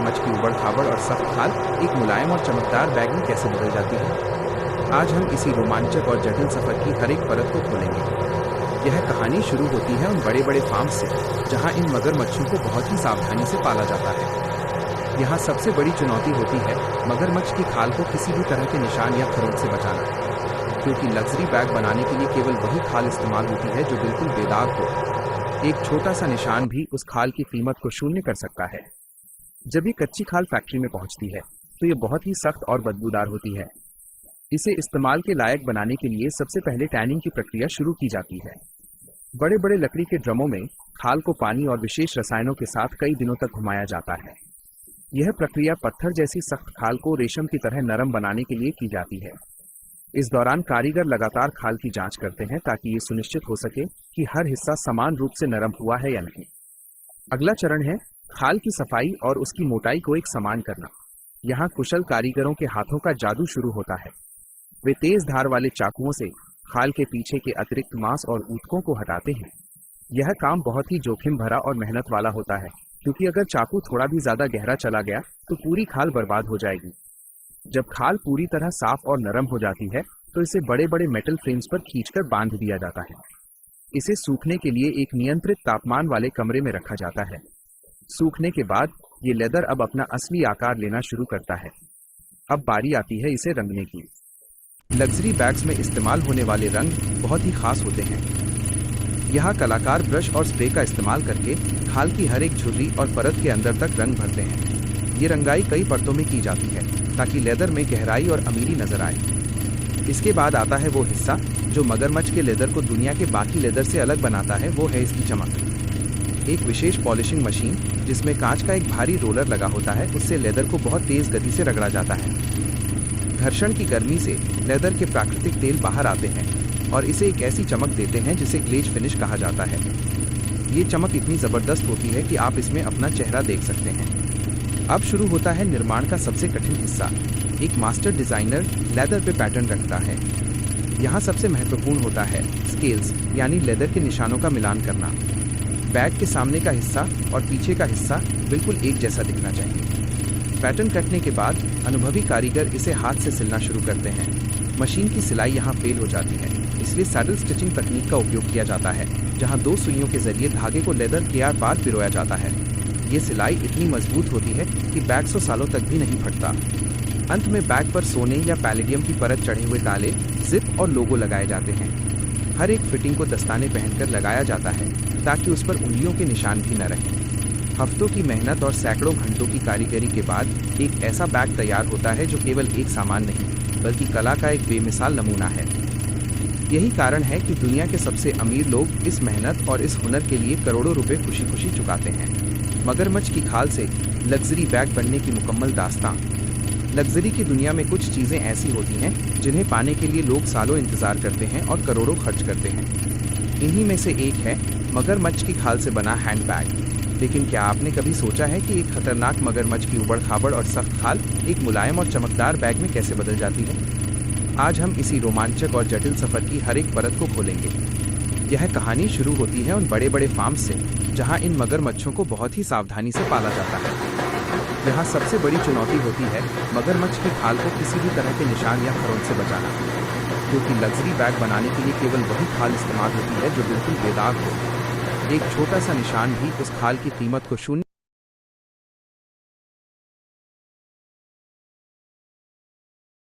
मगरमच्छ की उबड़-खाबड़ और सख्त खाल एक मुलायम और चमकदार बैग में कैसे बदल जाती है। आज हम इसी रोमांचक और जटिल सफर की हर एक परत को खोलेंगे। यह कहानी शुरू होती है उन बड़े-बड़े फार्म से, जहां इन मगरमच्छों को बहुत ही सावधानी से पाला जाता है। यहाँ सबसे बड़ी चुनौती होती है मगरमच्छ की खाल को किसी भी तरह के निशान या खरोंच से बचाना, क्योंकि लग्जरी बैग बनाने के लिए केवल वही खाल इस्तेमाल होती है जो बिल्कुल बेदाग हो। एक छोटा सा निशान भी उस खाल की कीमत को शून्य कर सकता है। जब ये कच्ची खाल फैक्ट्री में पहुंचती है तो ये बहुत ही सख्त और बदबूदार होती है। इसे इस्तेमाल के लायक बनाने के लिए सबसे पहले टैनिंग की प्रक्रिया शुरू की जाती है। बड़े बड़े लकड़ी के ड्रमों में खाल को पानी और विशेष रसायनों के साथ कई दिनों तक घुमाया जाता है। यह प्रक्रिया पत्थर जैसी सख्त खाल को रेशम की तरह नरम बनाने के लिए की जाती है। इस दौरान कारीगर लगातार खाल की जांच करते हैं ताकि ये सुनिश्चित हो सके कि हर हिस्सा समान रूप से नरम हुआ है या नहीं। अगला चरण है खाल की सफाई और उसकी मोटाई को एक समान करना। यहाँ कुशल कारीगरों के हाथों का जादू शुरू होता है। वे तेज धार वाले चाकुओं से खाल के पीछे के अतिरिक्त मांस और ऊतकों को हटाते हैं। यह काम बहुत ही जोखिम भरा और मेहनत वाला होता है, क्योंकि अगर चाकू थोड़ा भी ज्यादा गहरा चला गया तो पूरी खाल बर्बाद हो जाएगी। जब खाल पूरी तरह साफ और नरम हो जाती है तो इसे बड़े बड़े मेटल फ्रेम्स पर खींचकर बांध दिया जाता है। इसे सूखने के लिए एक नियंत्रित तापमान वाले कमरे में रखा जाता है। सूखने के बाद ये लेदर अब अपना असली आकार लेना शुरू करता है। अब बारी आती है इसे रंगने की। लग्जरी बैग्स में इस्तेमाल होने वाले रंग बहुत ही खास होते हैं। यहाँ कलाकार ब्रश और स्प्रे का इस्तेमाल करके खाल की हर एक झुर्री और परत के अंदर तक रंग भरते हैं। ये रंगाई कई परतों में की जाती है ताकि लेदर में गहराई और अमीरी नजर आए। इसके बाद आता है वो हिस्सा जो मगरमच्छ के लेदर को दुनिया के बाकी लेदर से अलग बनाता है, वो है इसकी चमक। एक विशेष पॉलिशिंग मशीन जिसमें कांच का एक भारी रोलर लगा होता है, उससे लेदर को बहुत तेज गति से रगड़ा जाता है। घर्षण की गर्मी से लेदर के प्राकृतिक तेल बाहर आते हैं और इसे एक ऐसी चमक देते हैं जिसे ग्लेज फिनिश कहा जाता है। ये चमक इतनी जबरदस्त होती है कि आप इसमें अपना चेहरा देख सकते हैं। अब शुरू होता है निर्माण का सबसे कठिन हिस्सा। एक मास्टर डिजाइनर लेदर पे पैटर्न रखता है। यहाँ सबसे महत्वपूर्ण होता है स्केल्स, यानी लेदर के निशानों का मिलान करना। बैग के सामने का हिस्सा और पीछे का हिस्सा बिल्कुल एक जैसा दिखना चाहिए। पैटर्न कटने के बाद अनुभवी कारीगर इसे हाथ से सिलना शुरू करते हैं। मशीन की सिलाई यहाँ फेल हो जाती है, इसलिए सैडल स्टिचिंग तकनीक का उपयोग किया जाता है, जहाँ 2 सुइयों के जरिए धागे को लेदर के आर पार पिरोया जाता है। ये सिलाई इतनी मजबूत होती है कि बैग 100 सालों तक भी नहीं फटता। अंत में बैग पर सोने या पैलेडियम की परत चढ़े हुए ताले, जिप और लोगो लगाए जाते हैं। हर एक फिटिंग को दस्ताने पहनकर लगाया जाता है ताकि उस पर उंगलियों के निशान भी न रहें। हफ्तों की मेहनत और सैकड़ों घंटों की कारीगरी के बाद एक ऐसा बैग तैयार होता है जो केवल एक सामान नहीं बल्कि कला का एक बेमिसाल नमूना है। यही कारण है कि दुनिया के सबसे अमीर लोग इस मेहनत और इस हुनर के लिए करोड़ों रुपए खुशी खुशी चुकाते हैं। मगरमच्छ की खाल से लग्जरी बैग बनने की मुकम्मल दास्तां। लग्जरी की दुनिया में कुछ चीज़ें ऐसी होती हैं जिन्हें पाने के लिए लोग सालों इंतज़ार करते हैं और करोड़ों खर्च करते हैं। इन्हीं में से एक है मगरमच्छ की खाल से बना हैंडबैग। लेकिन क्या आपने कभी सोचा है कि एक खतरनाक मगरमच्छ की उबड़-खाबड़ और सख्त खाल एक मुलायम और चमकदार बैग में कैसे बदल जाती है? आज हम इसी रोमांचक और जटिल सफ़र की हर एक परत को खोलेंगे। यह कहानी शुरू होती है उन बड़े बड़े फार्म से, जहाँ इन मगरमच्छों को बहुत ही सावधानी से पाला जाता है। यहाँ सबसे बड़ी चुनौती होती है मगरमच्छ की खाल को किसी भी तरह के निशान या खरोंच से बचाना, क्योंकि लग्जरी बैग बनाने के लिए केवल वही खाल इस्तेमाल होती है जो बिल्कुल बेदाग हो। एक छोटा सा निशान भी उस खाल की कीमत को शून्य